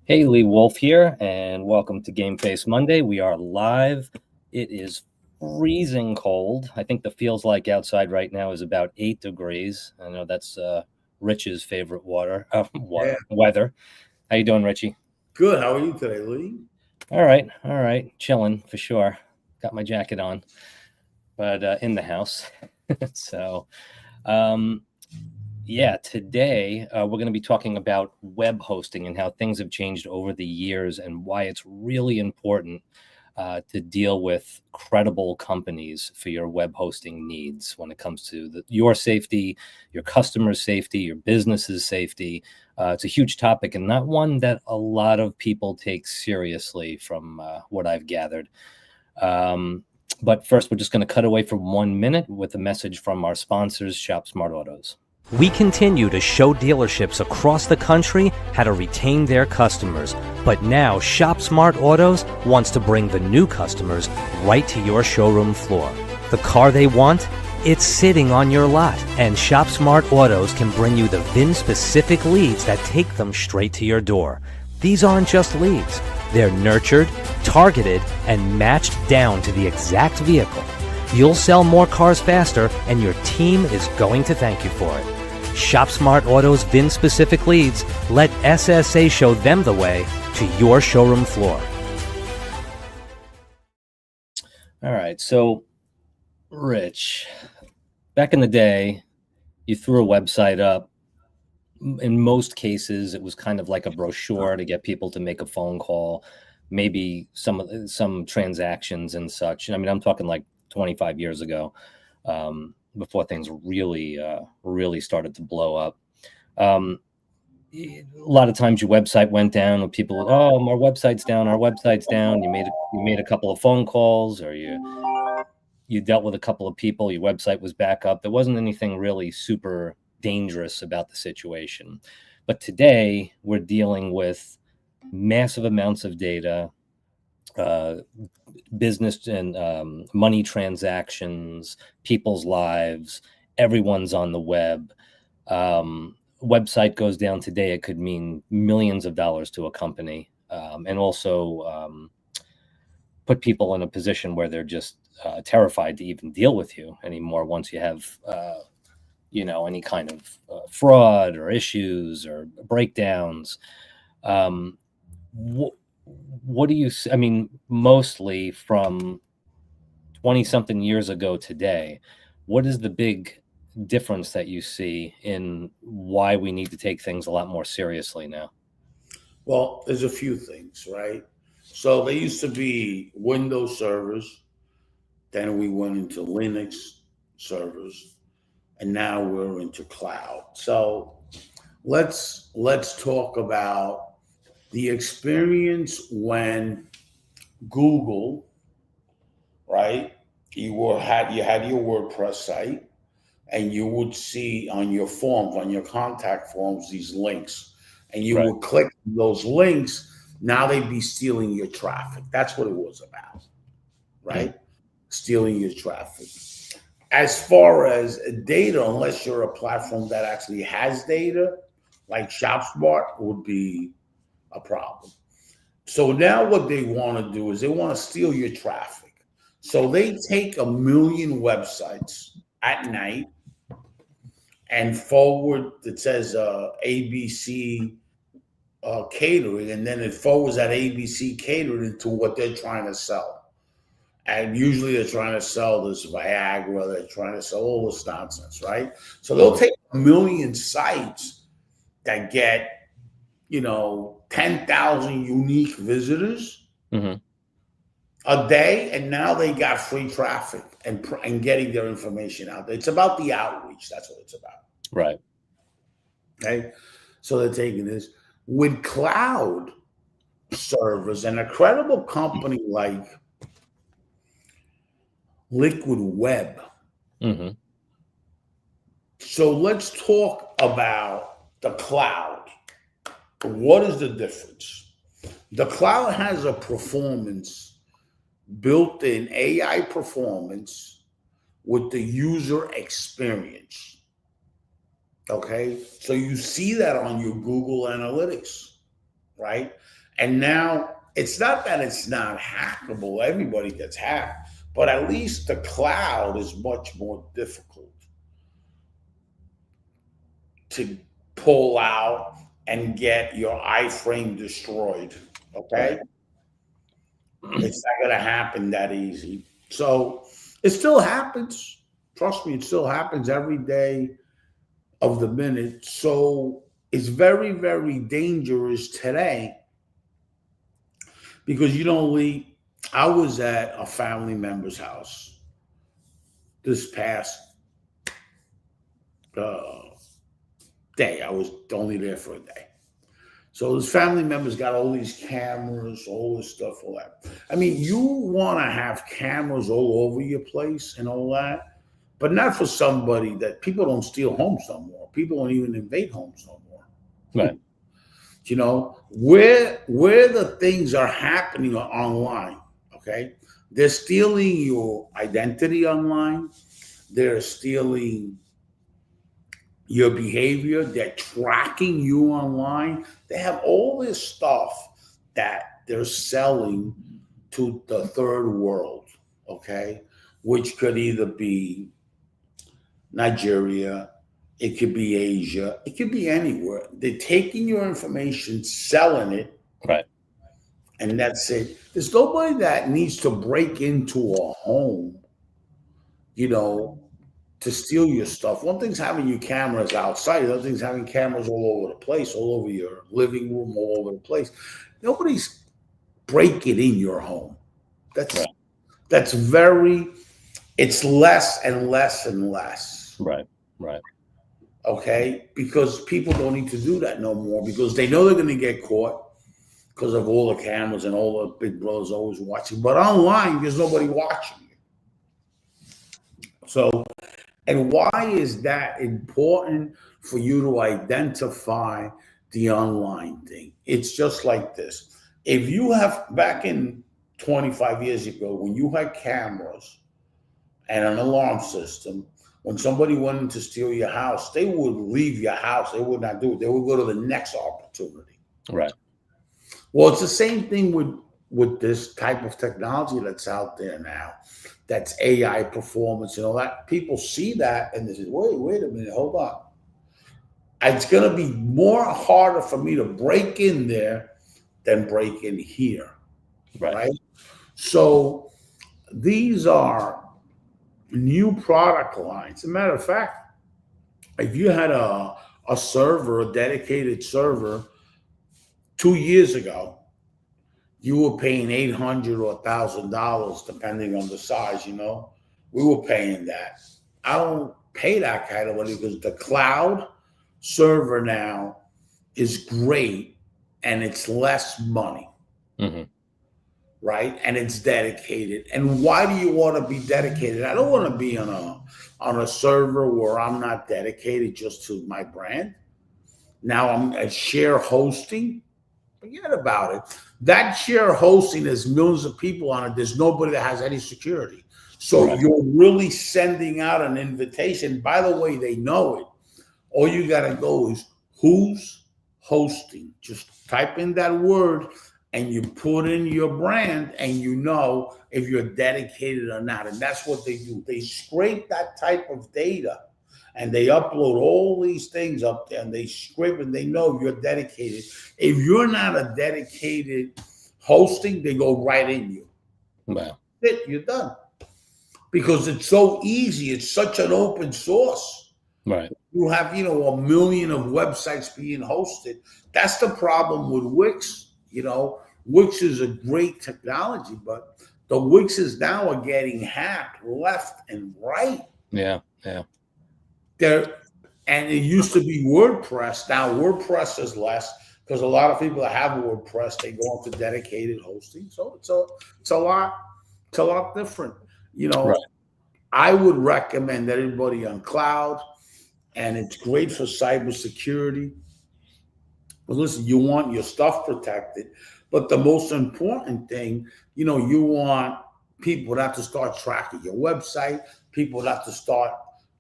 Hey, Lee Wolf here, and welcome to Game Face Monday. We are live. It is freezing cold. I think the feels like outside right now is about 8 degrees. I know that's Rich's favorite Yeah, weather. How you doing, Richie? good. How are you today, Lee? All right, chilling for sure. Got my jacket on, but in the house. So, um, yeah, today we're going to be talking about web hosting and how things have changed over the years and why it's really important to deal with credible companies for your web hosting needs when it comes to your safety, your customers' safety, your business's safety. It's a huge topic and not one that a lot of people take seriously from what I've gathered. Um, but first, we're just going to cut away for 1 minute with a message from our sponsors, Shop Smart Autos. We continue to show dealerships across the country how to retain their customers, but now Shop Smart Autos wants to bring the new customers right to your showroom floor. The car they want? It's sitting on your lot, and Shop Smart Autos can bring you the VIN-specific leads that take them straight to your door. These aren't just leads. They're nurtured, targeted, and matched down to the exact vehicle. You'll sell more cars faster, and your team is going to thank you for it. Shop Smart Auto's VIN-specific leads. Let SSA show them the way to your showroom floor. All right, so Rich, back in the day, you threw a website up. In most cases, it was kind of like a brochure to get people to make a phone call, maybe some transactions and such. And I mean, I'm talking like 25 years ago, before things really started to blow up. A lot of times your website went down and people would, oh, our website's down. You made a couple of phone calls, or you dealt with a couple of people, your website was back up. There wasn't anything really super dangerous about the situation. But today we're dealing with massive amounts of data, business and money transactions, people's lives, everyone's on the web. Website goes down today, it could mean millions of dollars to a company, and also put people in a position where they're just terrified to even deal with you anymore once you have any kind of fraud or issues or breakdowns. What do you I mean, mostly from 20 something years ago today, what is the big difference that you see in why we need to take things a lot more seriously now? Well, there's a few things, right? So they used to be Windows servers, then we went into Linux servers, and now we're into cloud. So let's talk about the experience when Google, right? You had your WordPress site, and you would see on your forms, on your contact forms, these links, and you Right. would click those links. Now they'd be stealing your traffic. That's what it was about, Mm. right? Stealing your traffic. As far as data, unless you're a platform that actually has data, like ShopSmart would be a problem. So now what they want to do is they want to steal your traffic. So they take a million websites at night and forward that says ABC catering, and then it forwards that ABC catering to what they're trying to sell. And usually they're trying to sell this Viagra, they're trying to sell all this nonsense, right? So they'll take a million sites that get, 10,000 unique visitors Mm-hmm. a day, and now they got free traffic and getting their information out there. It's about the outreach. That's what it's about. Right. Okay. So they're taking this with cloud servers and a credible company like Liquid Web. Mm-hmm. So let's talk about the cloud. What is the difference? The cloud has a performance built in AI performance with the user experience. Okay. So you see that on your Google Analytics, right? And now it's not that it's not hackable. Everybody gets hacked, but at least the cloud is much more difficult to pull out and get your iframe destroyed. Okay. It's not going to happen that easy. So it still happens. Trust me, it still happens every day of the minute. So it's very, very dangerous today because Lee, I was at a family member's house this past day. I was only there for a day. So his family members got all these cameras, all this stuff, all that. I mean, you want to have cameras all over your place and all that, but not for somebody that people don't steal homes no more. People don't even invade homes no more. Right. Where the things are happening online, okay? They're stealing your identity online. They're stealing your behavior. They're tracking you online. They have all this stuff that they're selling to the third world, okay? Which could either be Nigeria, it could be Asia, it could be anywhere. They're taking your information, selling it. Right. And that's it. There's nobody that needs to break into a home, to steal your stuff. One thing's having your cameras outside. The other thing's having cameras all over the place, all over your living room, all over the place. Nobody's breaking in your home. That's it's less and less and less. Right. Okay? Because people don't need to do that no more because they know they're going to get caught because of all the cameras and all the big brothers always watching. But online, there's nobody watching you. So, and why is that important for you to identify the online thing? It's just like this. If you have, back in 25 years ago, when you had cameras and an alarm system, when somebody wanted to steal your house, they would leave your house. They would not do it. They would go to the next opportunity. Right. Well, it's the same thing with this type of technology that's out there now. That's AI performance and all that. People see that and they say, wait a minute, hold on. It's going to be more harder for me to break in there than break in here. Right? So these are new product lines. As a matter of fact, if you had a dedicated server 2 years ago, you were paying $800 or $1,000 depending on the size. We were paying that. I don't pay that kind of money because the cloud server now is great and it's less money. Mm-hmm. Right? And it's dedicated. And why do you want to be dedicated? I don't want to be on a server where I'm not dedicated just to my brand. Now I'm at share hosting. Forget about it. That share hosting, there's millions of people on it. There's nobody that has any security. So you're really sending out an invitation. By the way, they know it. All you got to go is who's hosting. Just type in that word and you put in your brand and if you're dedicated or not. And that's what they do. They scrape that type of data and they upload all these things up there and they scrape and they know you're dedicated. If you're not a dedicated hosting, they go right in you. Wow. You're done. Because it's so easy. It's such an open source. Right. You have, a million of websites being hosted. That's the problem with Wix. Wix is a great technology, but the Wixes now are getting hacked left and right. Yeah. And it used to be WordPress. Now WordPress is less because a lot of people that have WordPress, they go into dedicated hosting. So it's a lot different. Right. I would recommend everybody on cloud, and it's great for cybersecurity. But listen, you want your stuff protected, but the most important thing, you want people not to start tracking your website, people not to start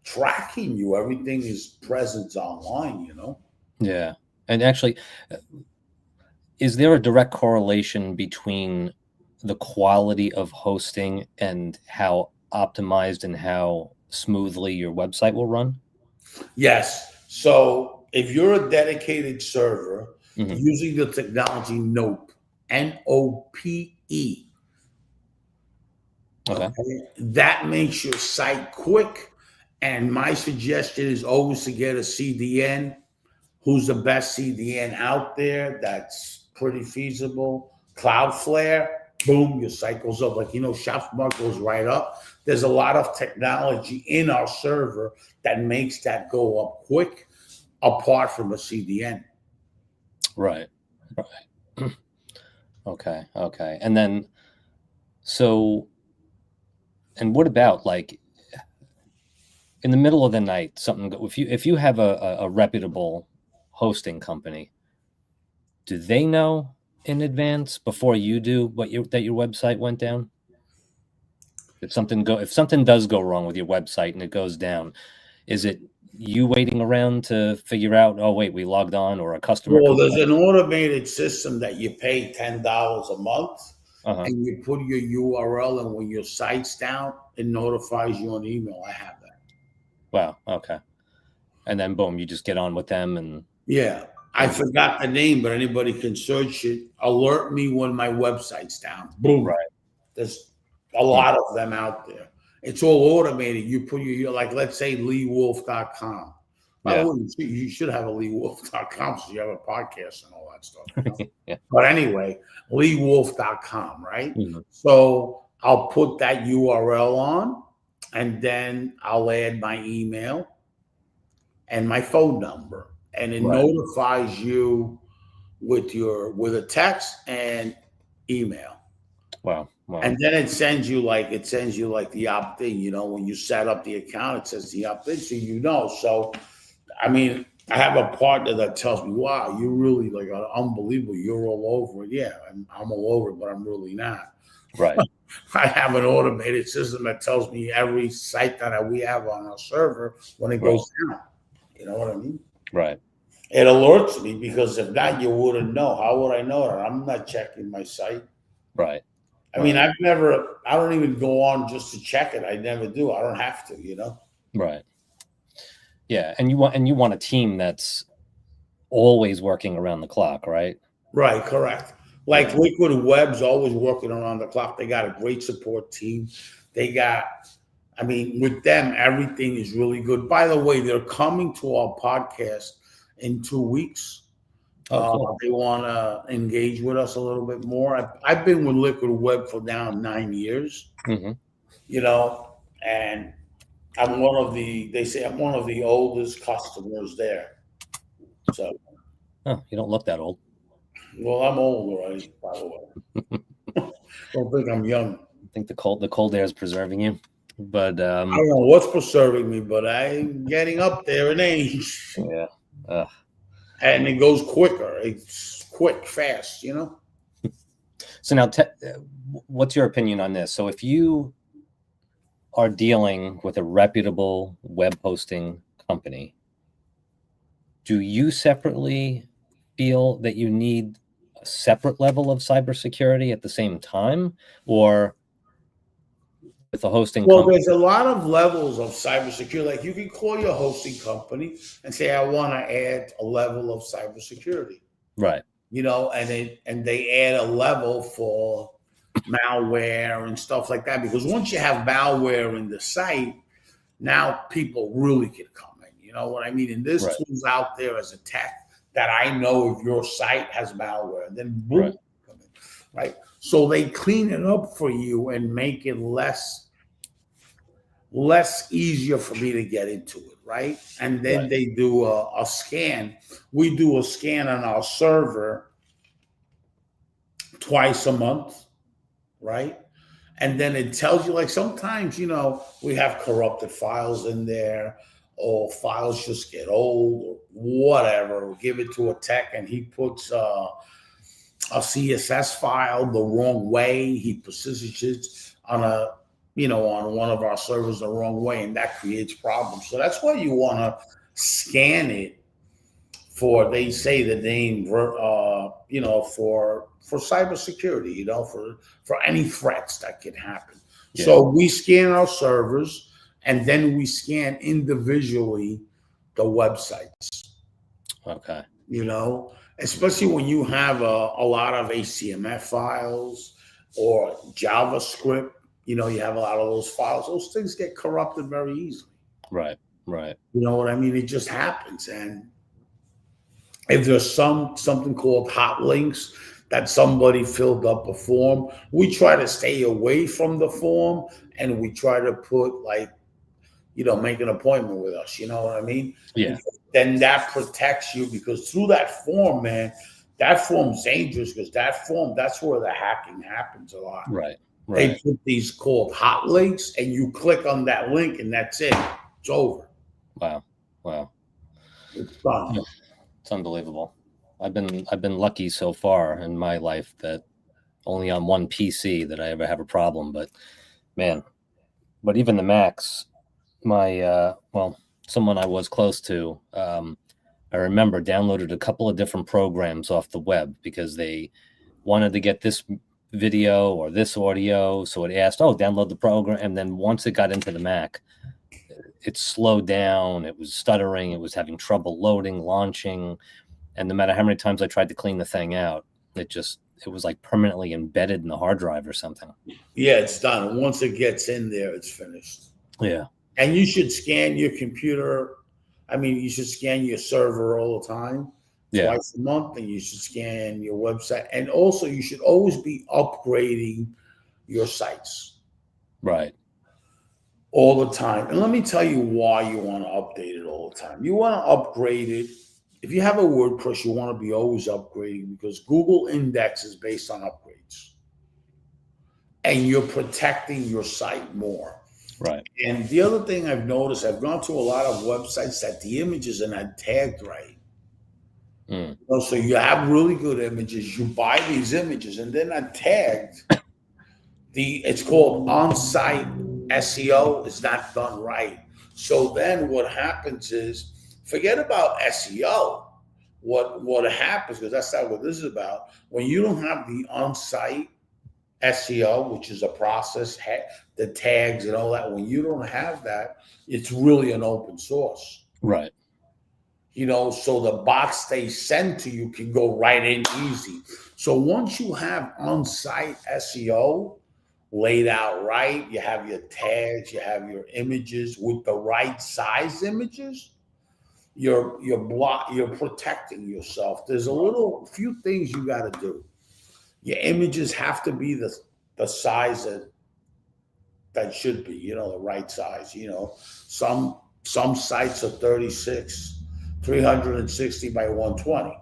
tracking you. Everything is present online, Yeah. And actually, is there a direct correlation between the quality of hosting and how optimized and how smoothly your website will run? Yes. So if you're a dedicated server Mhm. using the technology NOPE, NOPE, Okay. that makes your site quick. And my suggestion is always to get a CDN. Who's the best CDN out there that's pretty feasible? Cloudflare, boom, your site goes up. Like, ShopSmart goes right up. There's a lot of technology in our server that makes that go up quick, apart from a CDN. Right. Okay. And then, and what about like in the middle of the night, if you have a reputable hosting company, do they know in advance before you do that your website went down? If something does go wrong with your website and it goes down, is it you waiting around to figure out, oh wait, we logged on, or a customer? Well, there's an automated system that you pay $10 a month, Uh-huh. and you put your URL, and when your site's down, it notifies you on email. I have that. Wow. Okay. And then boom, you just get on with them and Yeah. I forgot the name, but anybody can search it. Alert me when my website's down. Boom. Right. There's a lot of them out there. It's all automated. You put like, let's say leewolf.com. By the way, you should have a leewolf.com so you have a podcast and all that stuff. Yeah. But anyway, leewolf.com, right? Mhm. So I'll put that URL on, and then I'll add my email and my phone number, and it notifies you with a text and email. Wow. And then it sends you like the opt-in, when you set up the account, it says the opt-in, so So, I mean, I have a partner that tells me, wow, you're really like unbelievable. You're all over it. Yeah, I'm all over it, but I'm really not. Right. I have an automated system that tells me every site that we have on our server when it goes down. You know what I mean? Right. It alerts me, because if not, you wouldn't know. How would I know that? I'm not checking my site. Right. I mean, I don't even go on just to check it. I never do. I don't have to, Right. Yeah. And you want a team that's always working around the clock, right? Right. Correct. Like Liquid Web's always working around the clock. They got a great support team. With them, everything is really good. By the way, they're coming to our podcast in 2 weeks. Cool. They want to engage with us a little bit more. I've been with Liquid Web for now 9 years, Mm-hmm. And they say I'm one of the oldest customers there. So, Oh, you don't look that old. well, I'm old already, by the way. Don't think I'm young. I think the cold air is preserving you, but I don't know what's preserving me, but I'm getting up there in age. Yeah. And it goes quicker. It's quick, fast, So now, what's your opinion on this? So if you are dealing with a reputable web hosting company, do you separately feel that you need a separate level of cybersecurity at the same time, or with the hosting company? There's a lot of levels of cybersecurity. Like, you can call your hosting company and say, I want to add a level of cybersecurity. Right. And they add a level for malware and stuff like that. Because once you have malware in the site, now people really can come in. You know what I mean? And there's tools out there as a tech that I know if your site has malware, then boom, come in, right? So they clean it up for you and make it less easier for me to get into it, right? And then they do a scan. We do a scan on our server twice a month, right? And then it tells you, like, sometimes, we have corrupted files in there, or files just get old, or whatever. We'll give it to a tech and he puts a CSS file the wrong way. He persisted it on on one of our servers the wrong way, and that creates problems. So that's why you want to scan it for they say the name for cybersecurity, for any threats that can happen. Yeah. So we scan our servers and then we scan individually the websites. Okay. Especially when you have a lot of HTML files or JavaScript, you have a lot of those files. Those things get corrupted very easily. Right. Right. You know what I mean? It just happens. And if there's something called hot links that somebody filled up a form, we try to stay away from the form and we try to put make an appointment with us. You know what I mean? Yeah. Then that protects you, because through that form, man, that form's dangerous, because that's where the hacking happens a lot. Right. They put these called hot links and you click on that link and that's it. It's over. Wow. It's done. Yeah. It's unbelievable. I've been lucky so far in my life that only on one PC that I ever have a problem. But man, even the Macs, someone I was close to, I remember downloaded a couple of different programs off the web because they wanted to get this video or this audio. So it asked, download the program. And then once it got into the Mac, it slowed down. It was stuttering. It was having trouble loading, launching. And no matter how many times I tried to clean the thing out, it was like permanently embedded in the hard drive or something. Yeah, it's done. Once it gets in there, it's finished. Yeah. And you should scan your computer. You should scan your server all the time, twice a month, and you should scan your website. And also, you should always be upgrading your sites. Right. All the time. And let me tell you why you want to update it all the time. You want to upgrade it. If you have a WordPress, you want to be always upgrading, because Google Index is based on upgrades. And you're protecting your site more. Right. And the other thing I've noticed, I've gone to a lot of websites that the images are not tagged right. So you have really good images. You buy these images and they're not tagged. It's called on-site SEO. Is not done right. So then what happens is, forget about SEO. What happens, because that's not what this is about, when you don't have the on-site SEO, which is a process, the tags and all that, when you don't have that, it's really an open source. Right. So the box they send to you can go right in easy. So once you have on-site SEO laid out right, you have your tags, you have your images with the right size images, you're protecting yourself. There's few things you got to do. Your images have to be the size that should be, the right size. Some sites are 360 by 120,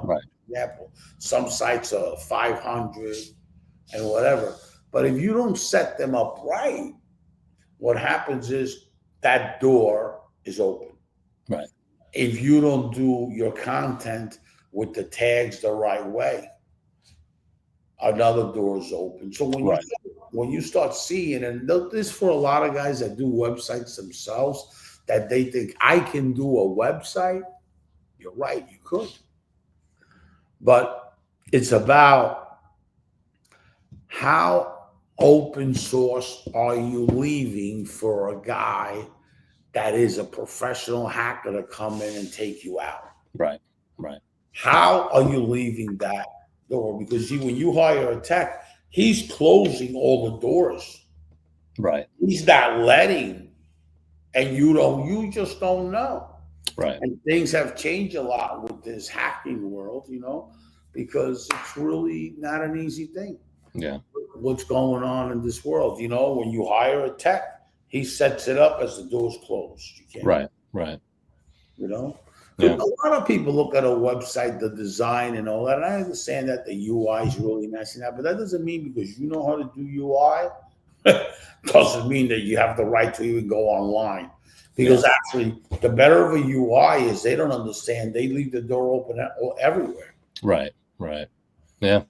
Right. Example. Some sites are 500 and whatever. But if you don't set them up right, what happens is that door is open. Right. If you don't do your content with the tags the right way, another door is open. So when you start seeing, and this for a lot of guys that do websites themselves, that they think, I can do a website. You're right, you could. But it's about how open source are you leaving for a guy that is a professional hacker to come in and take you out? Right. How are you leaving that door? Because when you hire a tech, he's closing all the doors. Right. He's not letting, and you just don't know. Right. And things have changed a lot with this hacking world, because it's really not an easy thing. Yeah. What's going on in this world? When you hire a tech, he sets it up as the door's closed. You can't. Right. Yeah. A lot of people look at a website, the design and all that. And I understand that the UI is really messing up, but that doesn't mean because you know how to do UI, doesn't mean that you have the right to even go online. Because actually, the better of a UI is, they don't understand. They leave the door open everywhere. Right. Yeah.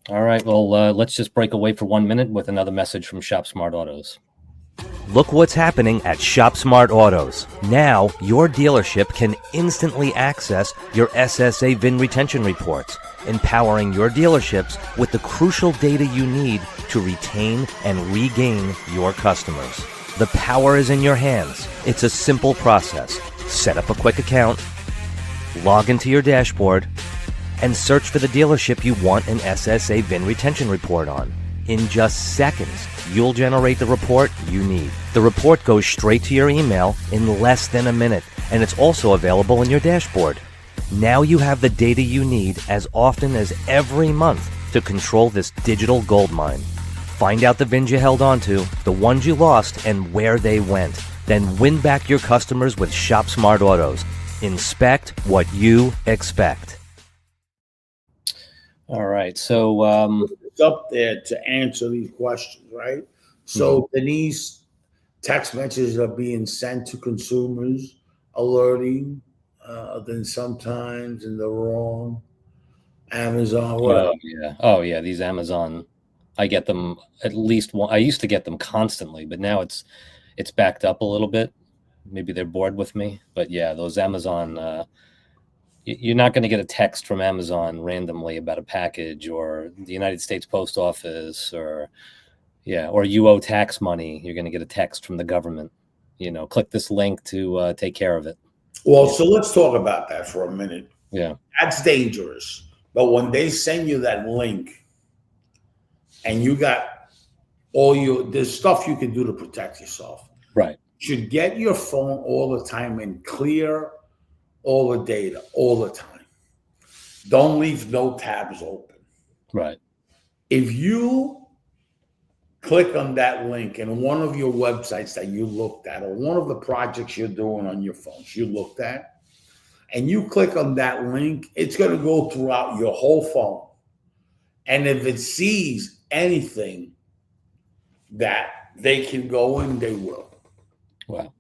All right. Well, let's just break away for 1 minute with another message from Shop Smart Autos. Look what's happening at Shop Smart Autos. Now, your dealership can instantly access your SSA VIN retention reports, empowering your dealerships with the crucial data you need to retain and regain your customers. The power is in your hands. It's a simple process. Set up a quick account, log into your dashboard, and search for the dealership you want an SSA VIN retention report on. In just seconds, you'll generate the report you need. The report goes straight to your email in less than a minute, and it's also available in your dashboard. Now you have the data you need as often as every month to control this digital goldmine. Find out the VINs you held onto, the ones you lost, and where they went. Then win back your customers with Shop Smart Autos. Inspect what you expect. All right. So, It's up there to answer these questions, right? So Denise, text messages are being sent to consumers, alerting. Then sometimes in the wrong. Amazon, what? oh yeah. These Amazon, I get them at least one. I used to get them constantly, but now it's backed up a little bit. Maybe they're bored with me, but yeah, those Amazon. You're not going to get a text from Amazon randomly about a package, or the United States Post Office, or you owe tax money. You're going to get a text from the government. Click this link to take care of it. Well, so let's talk about that for a minute. Yeah, That's dangerous. But when they send you that link and you got there's stuff you can do to protect yourself. right. You should get your phone all the time and clear all the data all the time. Don't leave no tabs open. Right. If you click on that link in one of your websites that you looked at, or one of the projects you're doing on your phones you looked at, and you click on that link, it's going to go throughout your whole phone. And if it sees anything that they can go in, they will. Wow.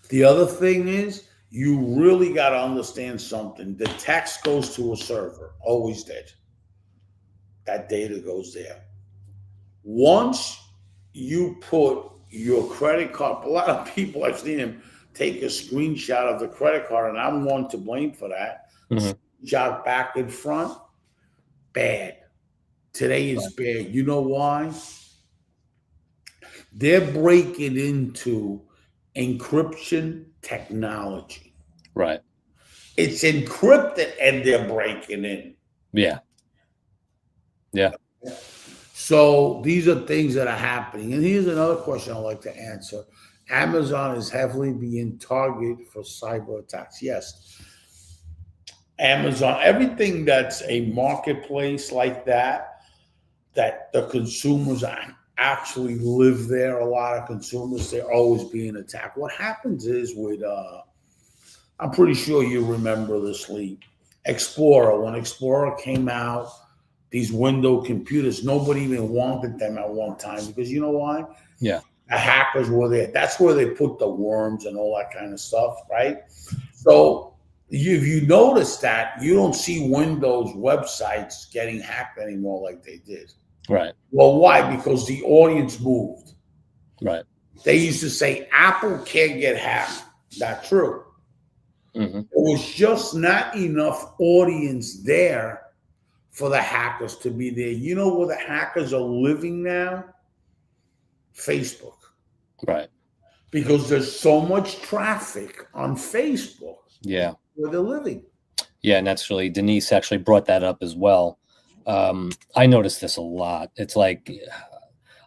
The other thing is, you really got to understand something. The text goes to a server, always did. That data goes there. Once you put your credit card, a lot of people, I've seen them take a screenshot of the credit card, and I'm one to blame for that. Screenshot back and front, bad. Today is bad. You know why? They're breaking into encryption technology. Right. It's encrypted and they're breaking in. Yeah. Yeah. So these are things that are happening. And here's another question I'd like to answer. Amazon is heavily being targeted for cyber attacks. Yes. Amazon, everything that's a marketplace like that the consumers actually live there. A lot of consumers, they're always being attacked. What happens is with, I'm pretty sure you remember this, Lee, Explorer. When Explorer came out, these window computers, nobody even wanted them at one time because you know why? Yeah. The hackers were there. That's where they put the worms and all that kind of stuff, right? So if you notice that, you don't see Windows websites getting hacked anymore like they did. Right. Well, why? Because the audience moved. Right. They used to say Apple can't get hacked. Not true. Mm-hmm. There was just not enough audience there for the hackers to be there. You know where the hackers are living now? Facebook. Right. Because there's so much traffic on Facebook. Yeah. Where they're living. Yeah, and actually, Denise actually brought that up as well. I noticed this a lot. It's like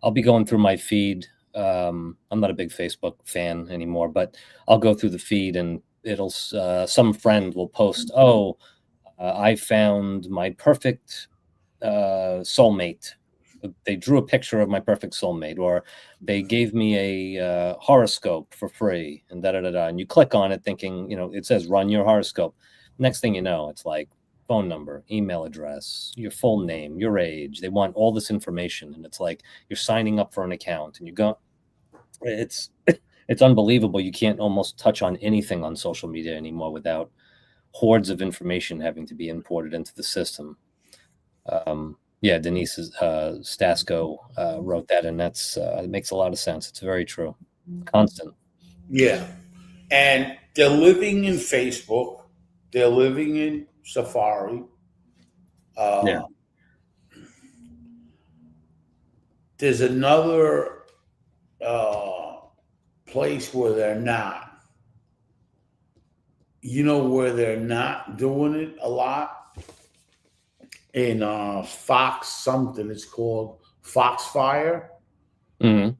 I'll be going through my feed. I'm not a big Facebook fan anymore, but I'll go through the feed and it'll some friend will post, I found my perfect soulmate. They drew a picture of my perfect soulmate, or they gave me a horoscope for free, and da-da-da-da. And you click on it thinking, it says run your horoscope. Next thing you know, it's like phone number, email address, your full name, your age. They want all this information. And it's like you're signing up for an account and you go, it's unbelievable. You can't almost touch on anything on social media anymore without hordes of information having to be imported into the system. Yeah, Denise Stasco wrote that, and that's it makes a lot of sense. It's very true. Constant. Yeah. And they're living in Facebook, they're living in Safari. Yeah. There's another place where they're not. You know where they're not doing it a lot? In Fox something, it's called Foxfire. Hmm.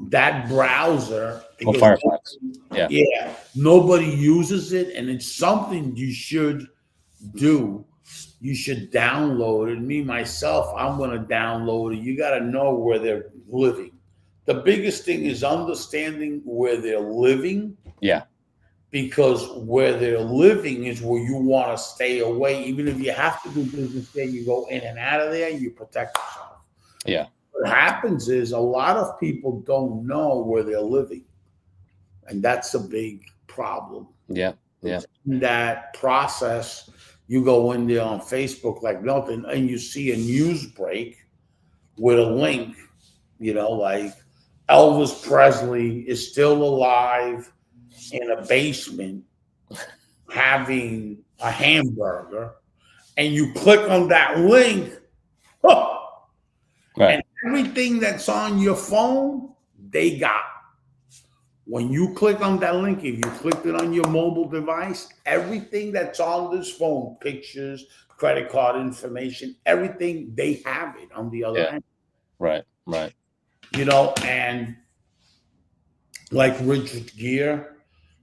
That browser, Well, Firefox. Yeah. yeah, nobody uses it, and it's something you should do. You should download it. Me myself, I'm going to download it. You got to know where they're living. The biggest thing is understanding where they're living. Yeah. Because where they're living is where you want to stay away. Even if you have to do business there, you go in and out of there, you protect yourself. Yeah. What happens is a lot of people don't know where they're living. And that's a big problem. Yeah. Yeah. In that process, you go in there on Facebook like nothing, and you see a news break with a link, like Elvis Presley is still alive in a basement having a hamburger, and you click on that link, Right. and everything that's on your phone, they got. When you click on that link, if you clicked it on your mobile device, everything that's on this phone, pictures, credit card information, everything, they have it on the other end. Right. Right. And like Richard Gere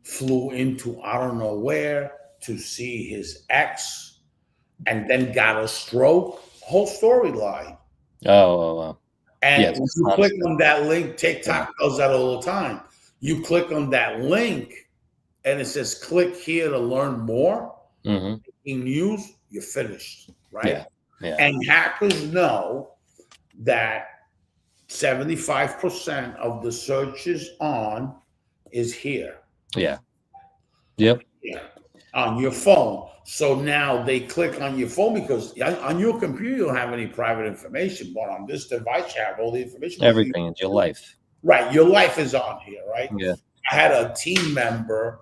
flew into I don't know where to see his ex and then got a stroke. Whole storyline. Oh. And Yeah, when you click on that link, TikTok does that all the time. You click on that link and it says click here to learn more. Mm-hmm. In news, you're finished, right? Yeah. Yeah. And hackers know that 75% of the searches on is here. Yeah. Yep. Yeah, on your phone. So now they click on your phone because on your computer you don't have any private information, but on this device you have all the information. Everything in your life. Right, your life is on here, right? Yeah. I had a team member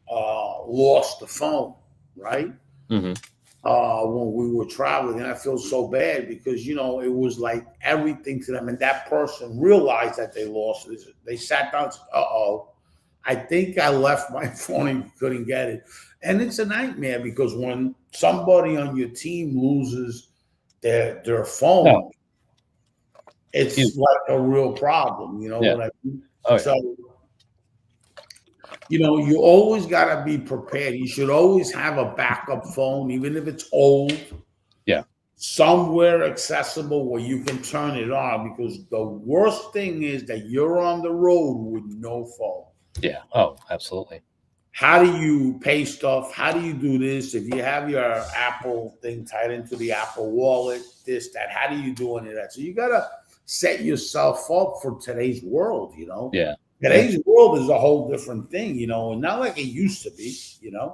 lost the phone, right? Mm-hmm. When we were traveling, and I feel so bad because it was like everything to them, and that person realized that they lost it. They sat down and said, "Uh-oh, I think I left my phone and couldn't get it." And it's a nightmare because when somebody on your team loses their phone, it's like a real problem. You know what I mean? Oh, yeah. So, you always got to be prepared. You should always have a backup phone, even if it's old. Yeah. Somewhere accessible where you can turn it on, because the worst thing is that you're on the road with no phone. Yeah. Oh, absolutely. How do you pay stuff? How do you do this? If you have your Apple thing tied into the Apple wallet, this, that, how do you do any of that? So you got to set yourself up for today's world, Yeah. Today's world is a whole different thing, and not like it used to be, Yeah.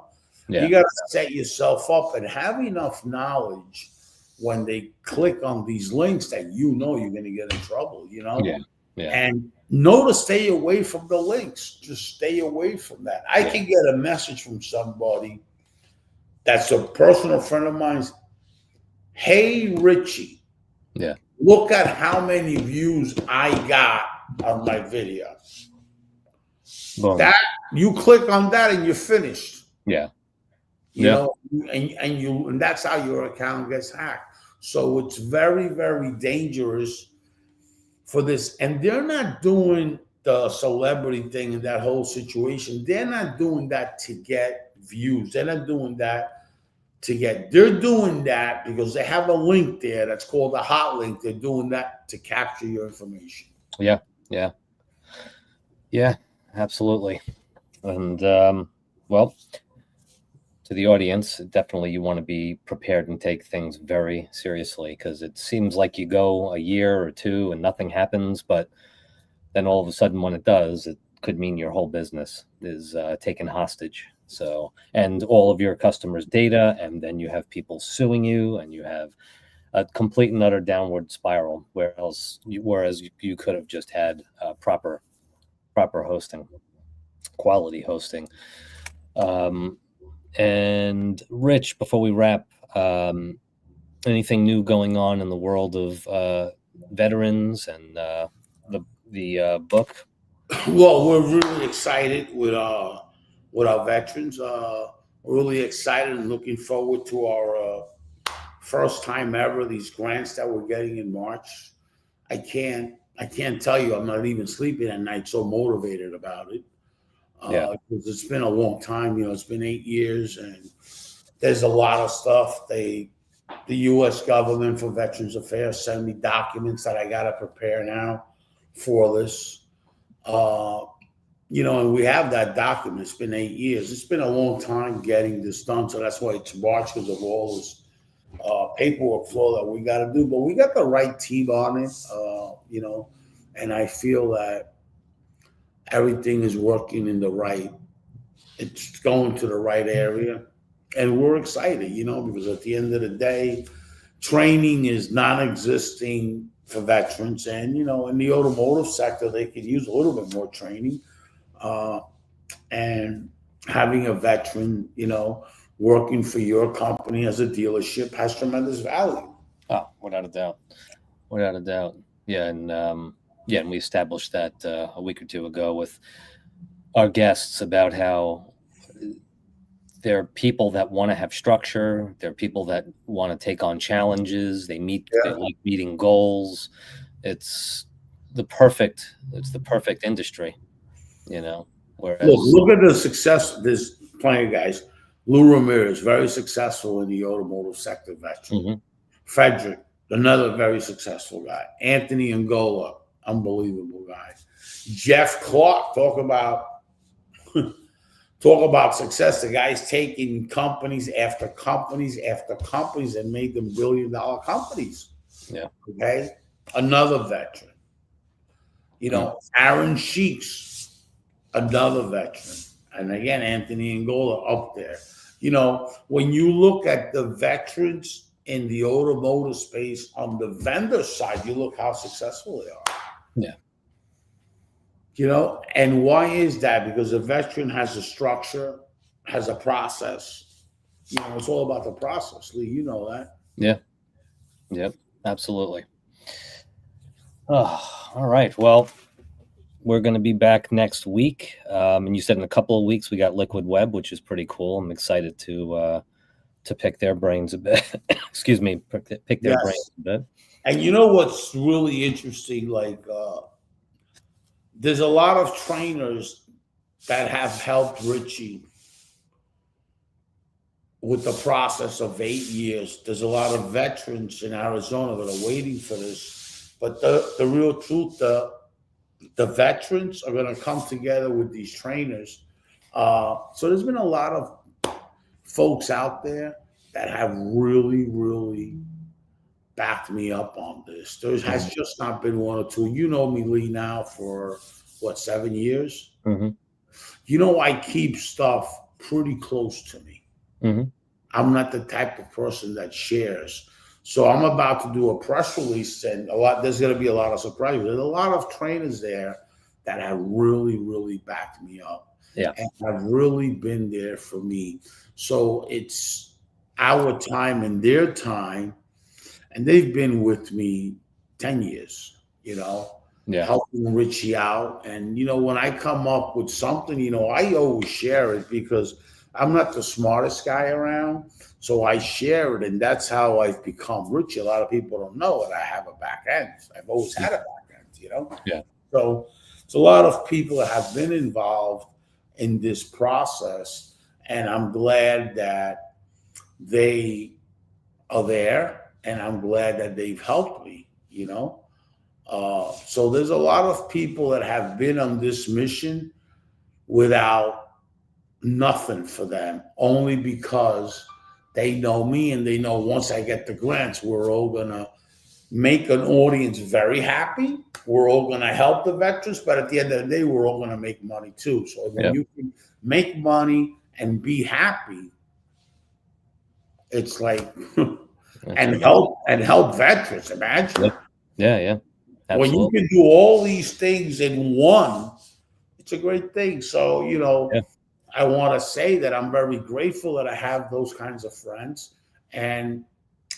You got to set yourself up and have enough knowledge when they click on these links that you're going to get in trouble, Yeah. Yeah. And know to stay away from the links. Just stay away from that. I can get a message from somebody that's a personal friend of mine. Hey, Richie. Yeah. Look at how many views I got on my video. Boom. That you click on that and you're finished. Yeah. And that's how your account gets hacked. So it's very, very dangerous for this. And they're not doing the celebrity thing in that whole situation. They're not doing that to get views. They're not doing that they're doing that because they have a link there that's called a hot link. They're doing that to capture your information. Yeah. Yeah. Yeah, absolutely. And well, to the audience, definitely you want to be prepared and take things very seriously, because it seems like you go a year or two and nothing happens, but then all of a sudden when it does, it could mean your whole business is taken hostage. So, and all of your customers' data, and then you have people suing you, and you have a complete and utter downward spiral, whereas you could have just had proper hosting, quality hosting. And Rich, before we wrap, anything new going on in the world of veterans and the book? Well, we're really excited with our veterans. We're really excited and looking forward to our first time ever these grants that we're getting in March. I can't tell you, I'm not even sleeping at night, so motivated about it. Because it's been a long time. It's been 8 years, and there's a lot of stuff. The U.S. government for Veterans Affairs send me documents that I got to prepare now for this. And we have that document. It's been 8 years. It's been a long time getting this done, so that's why it's March, because of all this paperwork flow that we got to do. But we got the right team on it, and I feel that everything is working it's going to the right area. And we're excited, because at the end of the day, training is non-existing for veterans. And, in the automotive sector, they could use a little bit more training. And having a veteran, working for your company as a dealership has tremendous value. Oh, without a doubt. Yeah. And we established that a week or two ago with our guests about how there are people that want to have structure. There are people that want to take on challenges. They like meeting goals. It's the perfect industry, Whereas, look at the success. There's plenty of guys. Lou Ramirez, very successful in the automotive sector, veteran. Mm-hmm. Frederick, another very successful guy. Anthony Angola, unbelievable guy. Jeff Clark, talk about success. The guy's taking companies after companies after companies and made them billion-dollar companies. Yeah. Okay. Another veteran. Aaron Sheeks, another veteran. And again, Anthony Angola up there. When you look at the veterans in the automotive space on the vendor side, you look how successful they are. Yeah. And why is that? Because a veteran has a structure, has a process. It's all about the process, Lee. You know that. Yeah. Yep. Absolutely. Oh, all right. Well, we're going to be back next week. And you said in a couple of weeks we got Liquid Web, which is pretty cool. I'm excited to pick their brains a bit. Excuse me, pick their brains a bit. And what's really interesting? There's a lot of trainers that have helped Richie with the process of 8 years. There's a lot of veterans in Arizona that are waiting for this. But the real truth, the veterans are going to come together with these trainers. So there's been a lot of folks out there that have really, really backed me up on this. There has just not been one or two. You know me, Lee, now for 7 years? Mm-hmm. I keep stuff pretty close to me. Mm-hmm. I'm not the type of person that shares. So I'm about to do a press release, and there's going to be a lot of surprises. There's a lot of trainers there that have really, really backed me up. Yeah. And have really been there for me. So it's our time and their time. And they've been with me 10 years, helping Richie out. And, when I come up with something, I always share it because I'm not the smartest guy around. So I share it, and that's how I've become Richie. A lot of people don't know that I have a back end. I've always had a back end, Yeah. So it's a lot of people that have been involved in this process, and I'm glad that they are there, and I'm glad that they've helped me, So there's a lot of people that have been on this mission without nothing for them, only because they know me and they know once I get the grants, we're all going to make an audience very happy. We're all going to help the veterans, but at the end of the day, we're all going to make money too. So when you can make money and be happy, it's like and help veterans. Imagine. Yeah. When you Absolutely. can do all these things in one, it's a great thing. So, Yeah. I want to say that I'm very grateful that I have those kinds of friends. And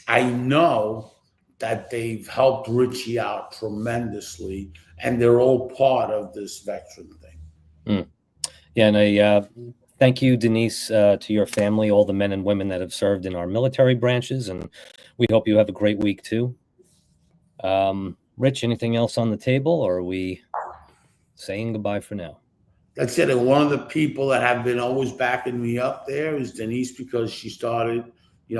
I know that they've helped Richie out tremendously. And they're all part of this veteran thing. Yeah, and I thank you, Denise, to your family, all the men and women that have served in our military branches, and we hope you have a great week too. Rich, anything else on the table, or are we saying goodbye for now? That's it. And one of the people that have been always backing me up there is Denise, because she started,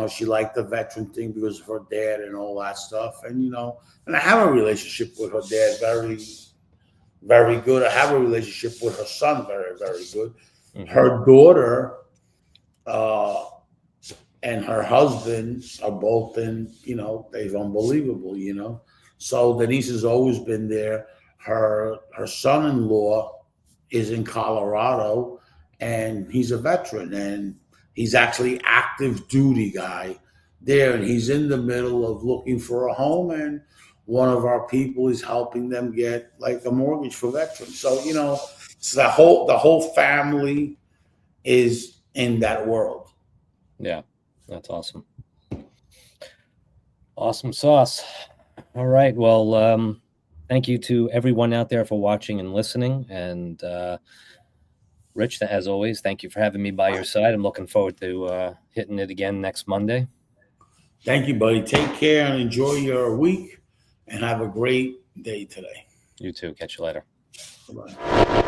she liked the veteran thing because of her dad and all that stuff. And, and I have a relationship with her dad, very, very good. I have a relationship with her son, very, very good. Mhm. Her daughter and her husband are both been, they're unbelievable. So Denise has always been there. Her son-in-law is in Colorado, and he's a veteran, and he's actually active duty guy there, and he's in the middle of looking for a home, and one of our people is helping them get like a mortgage for veterans. So so the whole family is in that world. Yeah, that's awesome. Awesome sauce. All right. Well, thank you to everyone out there for watching and listening. And Rich, as always, thank you for having me by your side. I'm looking forward to hitting it again next Monday. Thank you, buddy. Take care and enjoy your week, and have a great day today. You too. Catch you later. Bye-bye.